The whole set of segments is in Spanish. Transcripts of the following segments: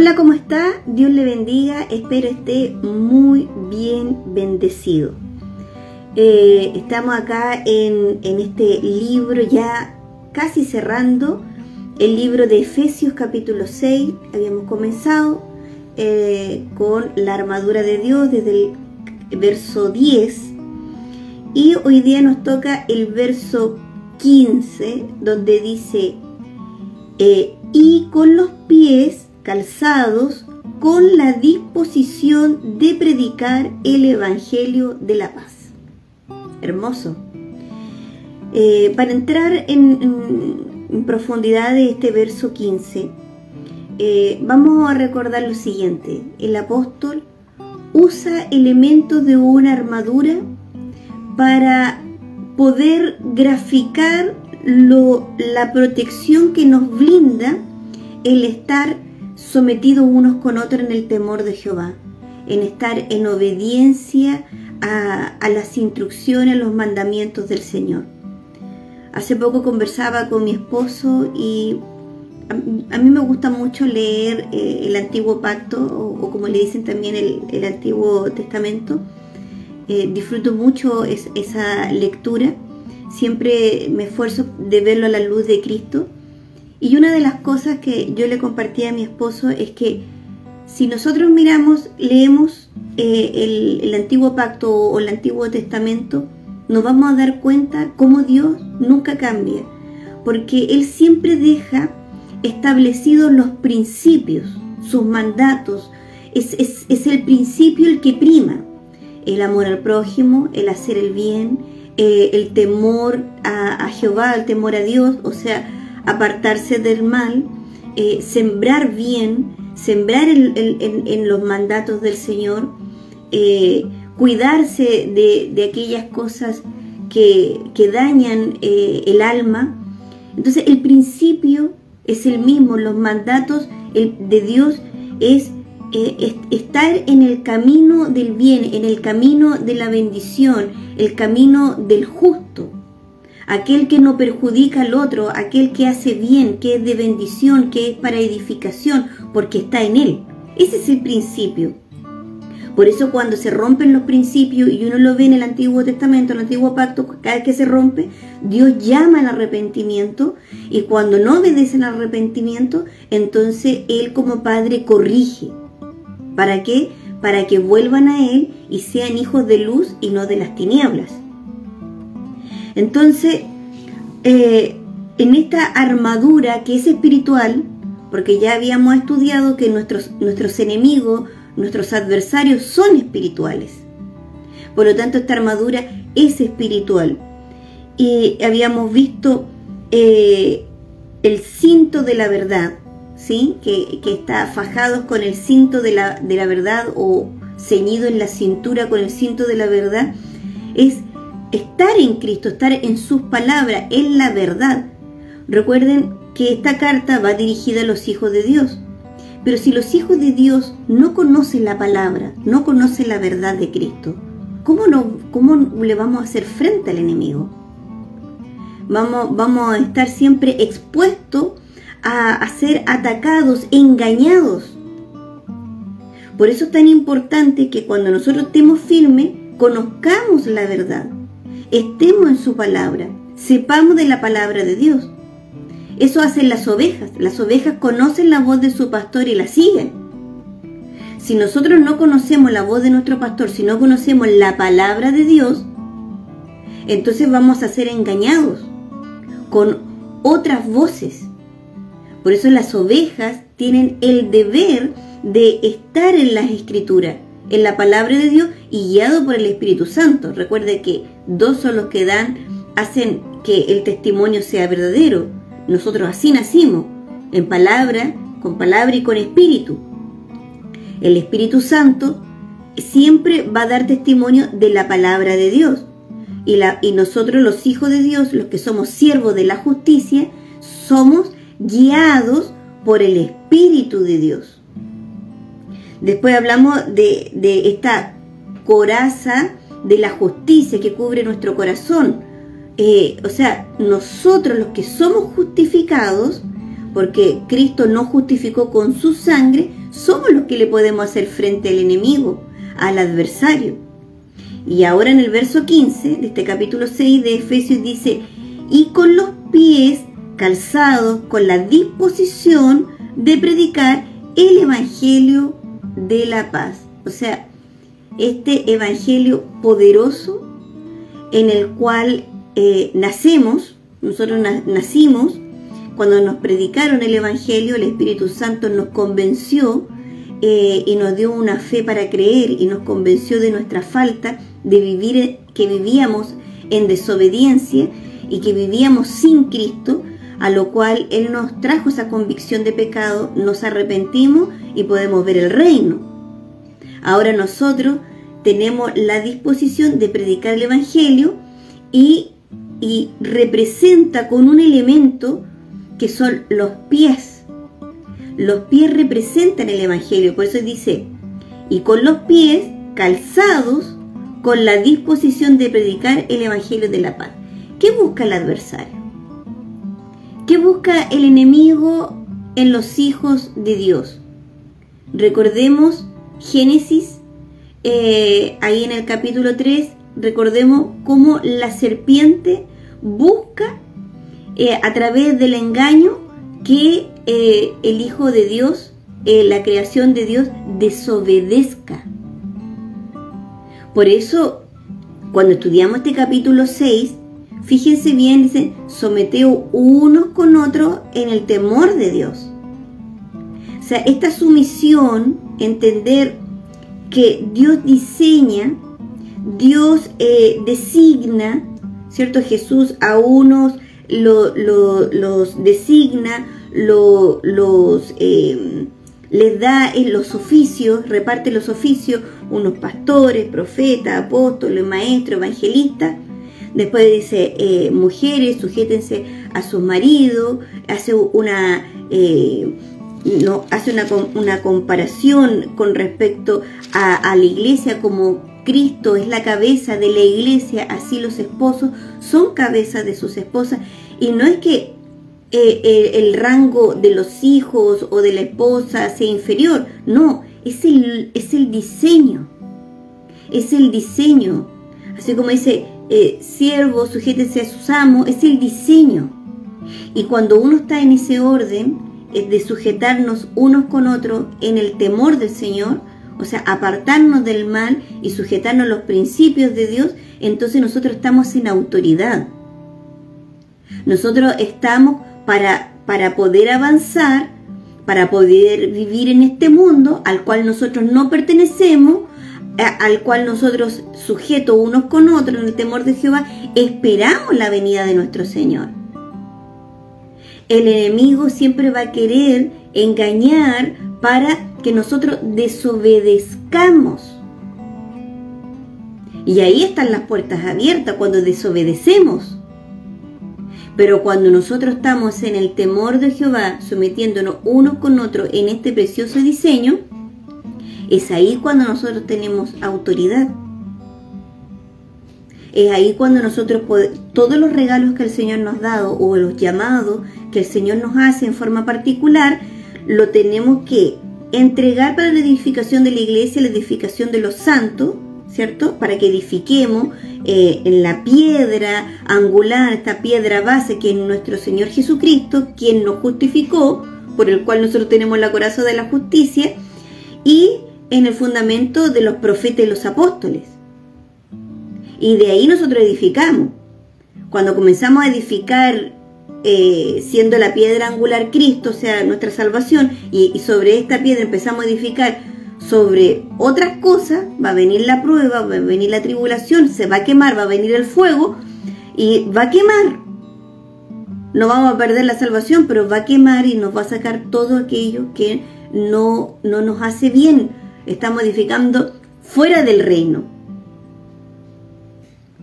Hola, ¿cómo está? Dios le bendiga, espero esté muy bien bendecido. Estamos acá en este libro ya casi cerrando, el libro de Efesios capítulo 6. Habíamos comenzado con la armadura de Dios desde el verso 10 y hoy día nos toca el verso 15, donde dice y con los pies calzados con la disposición de predicar el Evangelio de la paz. Hermoso. Para entrar en profundidad de este verso 15, vamos a recordar lo siguiente. El apóstol usa elementos de una armadura para poder graficar la protección que nos brinda el estar sometidos unos con otros en el temor de Jehová, en estar en obediencia a las instrucciones, a los mandamientos del Señor. Hace poco conversaba con mi esposo y a mí me gusta mucho leer el Antiguo Pacto, o como le dicen también el Antiguo Testamento. Disfruto mucho esa lectura, siempre me esfuerzo de verlo a la luz de Cristo. Y una de las cosas que yo le compartí a mi esposo es que si nosotros leemos el Antiguo Pacto o el Antiguo Testamento, nos vamos a dar cuenta cómo Dios nunca cambia, porque Él siempre deja establecidos los principios, sus mandatos. Es el principio el que prima: el amor al prójimo, el hacer el bien, el temor a Jehová, el temor a Dios, o sea, apartarse del mal, sembrar bien, sembrar en los mandatos del Señor, cuidarse de aquellas cosas que dañan el alma. Entonces el principio es el mismo, los mandatos de Dios es estar en el camino del bien, en el camino de la bendición, el camino del justo. Aquel que no perjudica al otro, aquel que hace bien, que es de bendición, que es para edificación, porque está en Él. Ese es el principio. Por eso cuando se rompen los principios, y uno lo ve en el Antiguo Testamento, en el Antiguo Pacto, cada vez que se rompe, Dios llama al arrepentimiento, y cuando no obedecen al arrepentimiento, entonces Él como Padre corrige. ¿Para qué? Para que vuelvan a Él y sean hijos de luz y no de las tinieblas. Entonces, en esta armadura que es espiritual, porque ya habíamos estudiado que nuestros enemigos, nuestros adversarios son espirituales. Por lo tanto, esta armadura es espiritual. Y habíamos visto el cinto de la verdad, ¿sí? Que está fajados con el cinto de la verdad, o ceñido en la cintura con el cinto de la verdad. Es estar en Cristo, estar en sus palabras, en la verdad. Recuerden que esta carta va dirigida a los hijos de Dios. Pero si los hijos de Dios no conocen la palabra, no conocen la verdad de Cristo, ¿cómo le vamos a hacer frente al enemigo? Vamos a estar siempre expuestos a ser atacados, engañados. Por eso es tan importante que cuando nosotros estemos firmes, conozcamos la verdad, estemos en su palabra, sepamos de la palabra de Dios. Eso hacen las ovejas. Las ovejas conocen la voz de su pastor y la siguen. Si nosotros no conocemos la voz de nuestro pastor, si no conocemos la palabra de Dios, entonces vamos a ser engañados con otras voces. Por eso las ovejas tienen el deber de estar en las Escrituras, en la palabra de Dios y guiado por el Espíritu Santo. Recuerde que dos son los que hacen que el testimonio sea verdadero. Nosotros así nacimos, en palabra, con palabra y con espíritu. El Espíritu siempre va a dar testimonio de la palabra de Dios. Y nosotros, los hijos de Dios, los que somos siervos de la justicia, somos guiados por el Espíritu de Dios. Después hablamos de esta coraza de la justicia que cubre nuestro corazón. O sea, nosotros los que somos justificados, porque Cristo nos justificó con su sangre, somos los que le podemos hacer frente al enemigo, al adversario. Y ahora en el verso 15 de este capítulo 6 de Efesios dice: y con los pies calzados con la disposición de predicar el evangelio de la paz. O sea, este evangelio poderoso en el cual nacemos, nosotros nacimos, cuando nos predicaron el evangelio, el Espíritu Santo nos convenció y nos dio una fe para creer y nos convenció de nuestra falta de vivir, que vivíamos en desobediencia y que vivíamos sin Cristo, a lo cual Él nos trajo esa convicción de pecado, nos arrepentimos y podemos ver el reino. Ahora nosotros tenemos la disposición de predicar el evangelio y representa con un elemento que son los pies. Los pies representan el evangelio, por eso dice: y con los pies calzados con la disposición de predicar el evangelio de la paz. ¿Qué busca el adversario? ¿Qué busca el enemigo en los hijos de Dios? Recordemos Génesis, ahí en el capítulo 3, recordemos cómo la serpiente busca a través del engaño que el Hijo de Dios, la creación de Dios, desobedezca. Por eso, cuando estudiamos este capítulo 6, fíjense bien, dice: someteos unos con otros en el temor de Dios. O sea, esta sumisión, entender que Dios diseña, Dios designa, ¿cierto? Jesús a unos los designa, les da los oficios, reparte los oficios, unos pastores, profetas, apóstoles, maestros, evangelistas. Después dice, mujeres, sujétense a sus maridos, hace una comparación con respecto a la iglesia, como Cristo es la cabeza de la iglesia, así los esposos son cabezas de sus esposas. Y no es que el rango de los hijos o de la esposa sea inferior, no, es el diseño, es el diseño. Así como dice, siervos, sujétense a sus amos, es el diseño. Y cuando uno está en ese orden de sujetarnos unos con otros en el temor del Señor, o sea, apartarnos del mal y sujetarnos a los principios de Dios, entonces nosotros estamos en autoridad. Nosotros estamos para poder avanzar, para poder vivir en este mundo al cual nosotros no pertenecemos, al cual nosotros, sujetos unos con otros en el temor de Jehová, esperamos la venida de nuestro Señor. El enemigo siempre va a querer engañar para que nosotros desobedezcamos. Y ahí están las puertas abiertas cuando desobedecemos. Pero cuando nosotros estamos en el temor de Jehová, sometiéndonos unos con otros en este precioso diseño, es ahí cuando nosotros tenemos autoridad. Es ahí cuando nosotros todos los regalos que el Señor nos ha dado o los llamados que el Señor nos hace en forma particular, lo tenemos que entregar para la edificación de la iglesia, la edificación de los santos, ¿cierto? Para que edifiquemos en la piedra angular, esta piedra base que es nuestro Señor Jesucristo, quien nos justificó, por el cual nosotros tenemos la coraza de la justicia, y en el fundamento de los profetas y los apóstoles. Y de ahí nosotros edificamos. Cuando comenzamos a edificar siendo la piedra angular Cristo, o sea, nuestra salvación, y sobre esta piedra empezamos a edificar sobre otras cosas, va a venir la prueba, va a venir la tribulación, se va a quemar, va a venir el fuego y va a quemar. No vamos a perder la salvación, pero va a quemar y nos va a sacar todo aquello que no nos hace bien. Estamos edificando fuera del reino,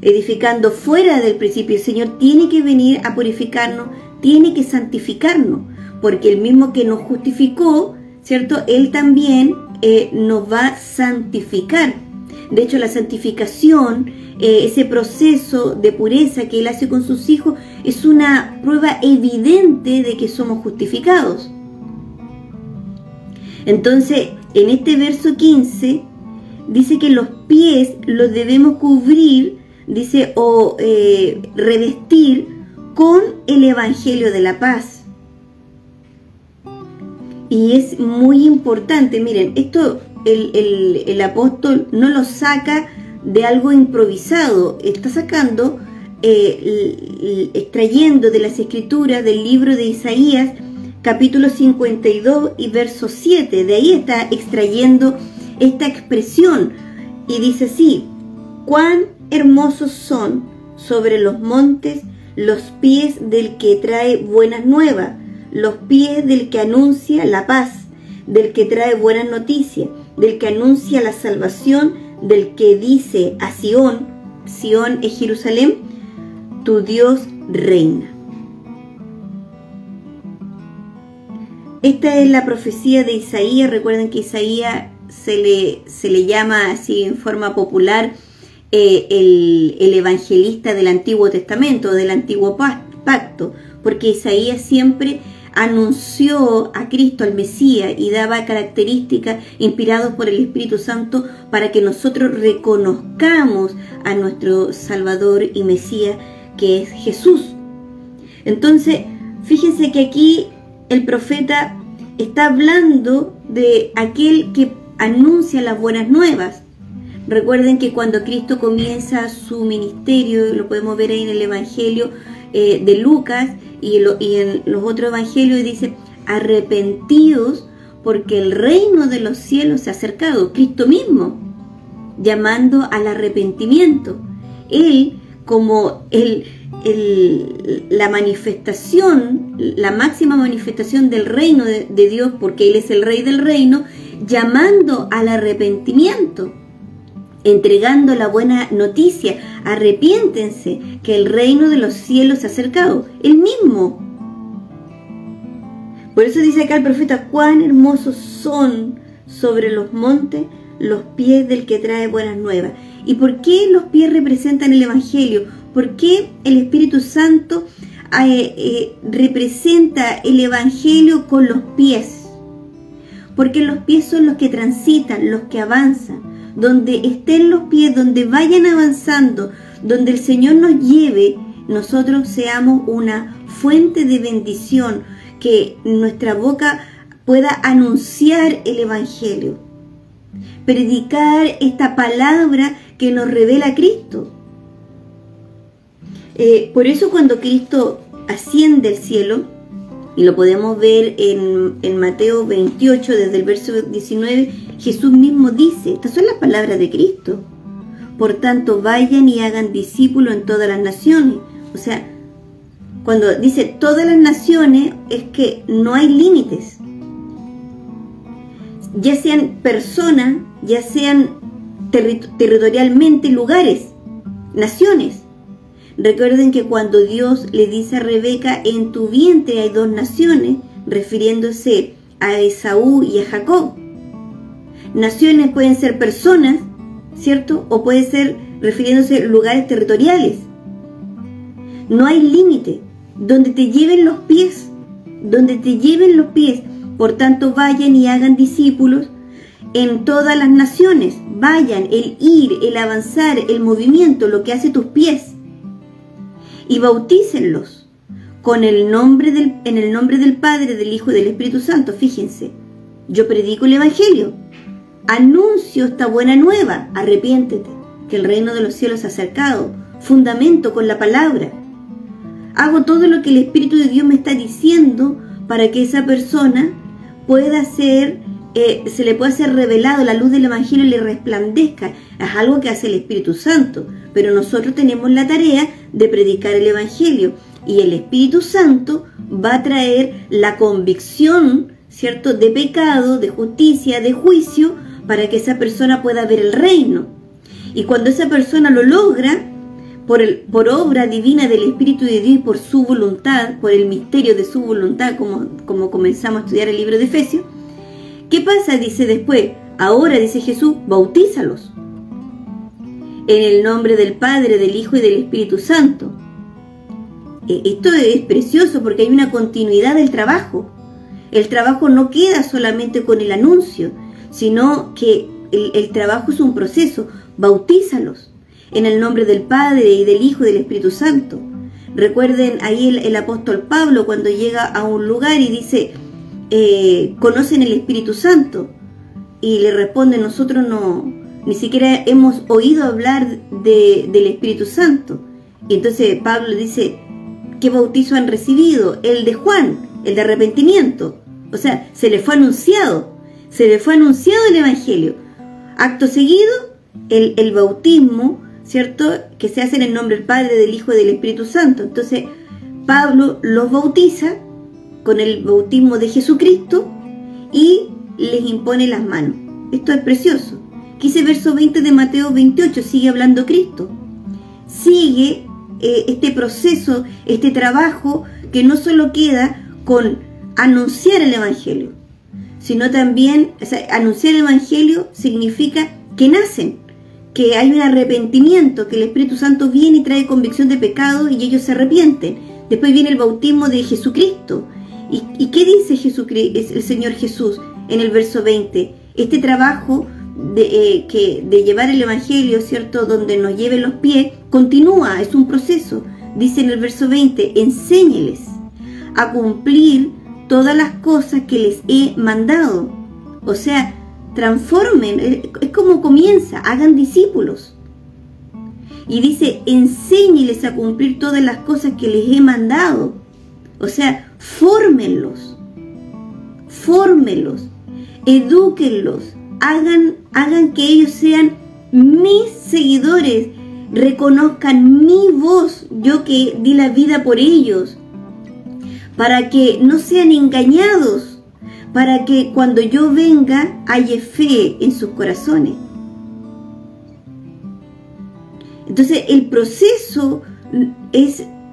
edificando fuera del principio. El Señor tiene que venir a purificarnos, tiene que santificarnos, porque el mismo que nos justificó, ¿cierto? Él también nos va a santificar. De hecho, la santificación, ese proceso de pureza que Él hace con sus hijos, es una prueba evidente de que somos justificados. Entonces, en este verso 15, dice que los pies los debemos cubrir, dice, o revestir con el Evangelio de la paz. Y es muy importante, miren, esto el apóstol no lo saca de algo improvisado, está sacando, extrayendo de las escrituras del libro de Isaías, capítulo 52 y verso 7, de ahí está extrayendo esta expresión, y dice así: cuán hermosos son sobre los montes los pies del que trae buenas nuevas, los pies del que anuncia la paz, del que trae buenas noticias, del que anuncia la salvación, del que dice a Sión, Sión es Jerusalén, tu Dios reina. Esta es la profecía de Isaías. Recuerden que Isaías se le llama así en forma popular el evangelista del Antiguo Testamento, del Antiguo Pacto, porque Isaías siempre anunció a Cristo, al Mesías, y daba características inspiradas por el Espíritu Santo para que nosotros reconozcamos a nuestro Salvador y Mesías, que es Jesús. Entonces, fíjense que aquí el profeta está hablando de aquel que anuncia las buenas nuevas. Recuerden que cuando Cristo comienza su ministerio, lo podemos ver ahí en el Evangelio de Lucas y en los otros evangelios, dice: arrepentidos porque el reino de los cielos se ha acercado. Cristo mismo llamando al arrepentimiento. Él, como la manifestación, la máxima manifestación del reino de Dios, porque Él es el Rey del reino, llamando al arrepentimiento, entregando la buena noticia: arrepiéntense, que el reino de los cielos se ha acercado. Él mismo. Por eso dice acá el profeta: cuán hermosos son sobre los montes los pies del que trae buenas nuevas. ¿Y por qué los pies representan el Evangelio? ¿Por qué el Espíritu Santo representa el Evangelio con los pies? Porque los pies son los que transitan, los que avanzan. Donde estén los pies, donde vayan avanzando, donde el Señor nos lleve, nosotros seamos una fuente de bendición, que nuestra boca pueda anunciar el Evangelio, predicar esta palabra que nos revela Cristo. Por eso cuando Cristo asciende al cielo, y lo podemos ver en Mateo 28, desde el verso 19, Jesús mismo dice, estas son las palabras de Cristo: por tanto vayan y hagan discípulos en todas las naciones. O sea, cuando dice todas las naciones, es que no hay límites, ya sean personas, ya sean territorialmente lugares, naciones. Recuerden que cuando Dios le dice a Rebeca: en tu vientre hay dos naciones, refiriéndose a Esaú y a Jacob. Naciones pueden ser personas, ¿cierto? O puede ser refiriéndose a lugares territoriales. No hay límite. Donde te lleven los pies, donde te lleven los pies. Por tanto, vayan y hagan discípulos en todas las naciones. Vayan, el ir, el avanzar, el movimiento, lo que hace tus pies. Y bautícenlos en el nombre del Padre, del Hijo y del Espíritu Santo. Fíjense, yo predico el Evangelio, anuncio esta buena nueva: arrepiéntete, que el reino de los cielos se ha acercado. Fundamento con la palabra. Hago todo lo que el Espíritu de Dios me está diciendo para que esa persona pueda ser, se le pueda ser revelado, la luz del Evangelio le resplandezca. Es algo que hace el Espíritu Santo, pero nosotros tenemos la tarea de predicar el Evangelio, y el Espíritu Santo va a traer la convicción, ¿cierto?, de pecado, de justicia, de juicio, para que esa persona pueda ver el reino. Y cuando esa persona lo logra, por obra divina del Espíritu de Dios y por su voluntad, por el misterio de su voluntad, como comenzamos a estudiar el libro de Efesios, ¿qué pasa? Dice después: ahora, dice Jesús, bautízalos en el nombre del Padre, del Hijo y del Espíritu Santo. Esto es precioso porque hay una continuidad del trabajo. El trabajo no queda solamente con el anuncio, sino que el trabajo es un proceso. Bautízalos en el nombre del Padre y del Hijo y del Espíritu Santo. Recuerden ahí el apóstol Pablo cuando llega a un lugar y dice, ¿conocen el Espíritu Santo? Y le responden, nosotros no, ni siquiera hemos oído hablar del Espíritu Santo. Y entonces Pablo dice, ¿qué bautizo han recibido? El de Juan, el de arrepentimiento. O sea, se le fue anunciado el Evangelio. Acto seguido, el bautismo, ¿cierto? Que se hace en el nombre del Padre, del Hijo y del Espíritu Santo. Entonces, Pablo los bautiza con el bautismo de Jesucristo y les impone las manos. Esto es precioso. Quise verso 20 de Mateo 28, sigue hablando Cristo. Sigue este proceso, este trabajo que no solo queda con anunciar el Evangelio, sino también, o sea, anunciar el Evangelio significa que nacen, que hay un arrepentimiento, que el Espíritu Santo viene y trae convicción de pecado y ellos se arrepienten. Después viene el bautismo de Jesucristo. ¿Y qué dice Jesucristo, el Señor Jesús en el verso 20? Este trabajo de llevar el Evangelio, ¿cierto?, donde nos lleven los pies, continúa, es un proceso. Dice en el verso 20, enséñeles a cumplir todas las cosas que les he mandado. O sea, transformen, es como comienza, hagan discípulos. Y dice, enséñeles a cumplir todas las cosas que les he mandado. O sea, fórmenlos, edúquenlos, hagan que ellos sean mis seguidores, reconozcan mi voz, yo que di la vida por ellos, para que no sean engañados, para que cuando yo venga haya fe en sus corazones. Entonces el proceso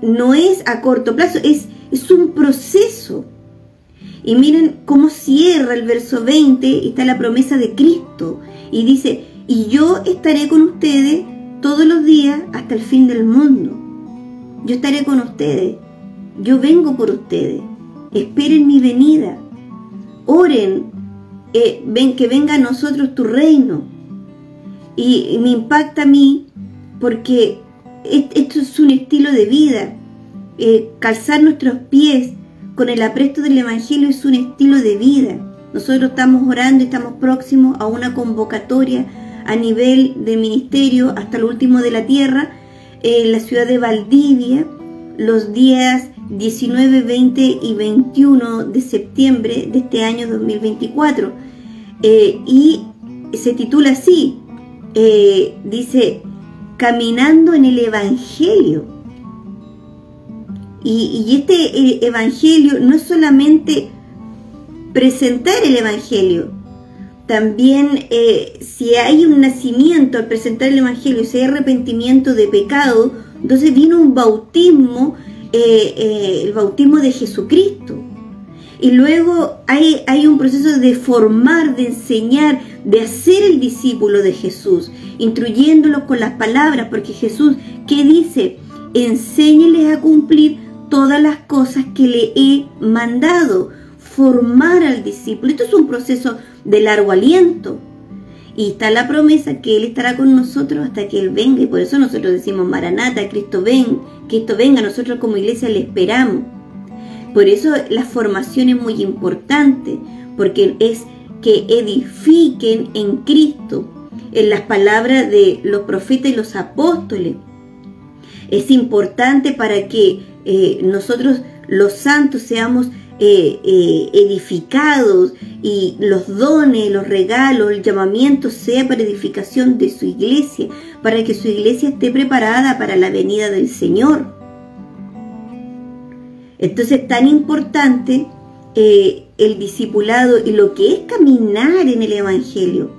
no es a corto plazo, es un proceso. Y miren cómo cierra el verso 20, y está la promesa de Cristo. Y dice, y yo estaré con ustedes todos los días hasta el fin del mundo. Yo estaré con ustedes. Yo vengo por ustedes. Esperen mi venida. Oren, que venga a nosotros tu reino. Y me impacta a mí porque esto es un estilo de vida. Calzar nuestros pies con el apresto del Evangelio es un estilo de vida. Nosotros estamos orando y estamos próximos a una convocatoria a nivel de ministerio hasta lo último de la tierra en la ciudad de Valdivia, los días 19, 20 y 21 de septiembre de este año 2024. Y se titula así, dice, Caminando en el Evangelio. Y este Evangelio no es solamente presentar el Evangelio, también si hay un nacimiento al presentar el Evangelio, si hay arrepentimiento de pecado, entonces viene un bautismo, el bautismo de Jesucristo. Y luego hay un proceso de formar, de enseñar, de hacer el discípulo de Jesús, instruyéndolos con las palabras, porque Jesús, ¿qué dice? Enséñeles a cumplir todas las cosas que le he mandado, formar al discípulo. Esto es un proceso de largo aliento. Y está la promesa que Él estará con nosotros hasta que Él venga. Y por eso nosotros decimos, Maranata, Cristo venga. Nosotros como iglesia le esperamos. Por eso la formación es muy importante, porque es que edifiquen en Cristo, en las palabras de los profetas y los apóstoles. Es importante para que nosotros los santos seamos edificados y los dones, los regalos, el llamamiento sea para edificación de su iglesia, para que su iglesia esté preparada para la venida del Señor. Entonces es tan importante el discipulado y lo que es caminar en el Evangelio.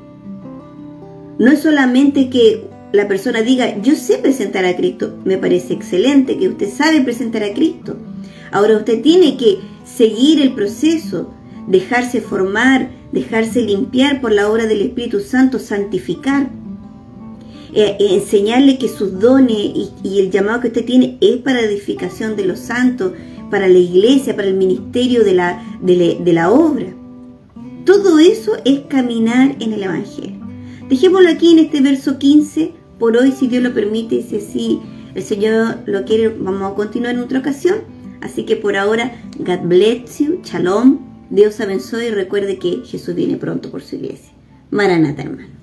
No es solamente que la persona diga, yo sé presentar a Cristo. Me parece excelente que usted sabe presentar a Cristo. Ahora usted tiene que seguir el proceso, dejarse formar, dejarse limpiar por la obra del Espíritu Santo, santificar, enseñarle que sus dones y el llamado que usted tiene es para edificación de los santos, para la iglesia, para el ministerio de la obra. Todo eso es caminar en el Evangelio. Dejémoslo aquí en este verso 15, por hoy, si Dios lo permite, y si así el Señor lo quiere, vamos a continuar en otra ocasión. Así que por ahora, God bless you, shalom, Dios abençoe y recuerde que Jesús viene pronto por su iglesia. Maranata, hermano.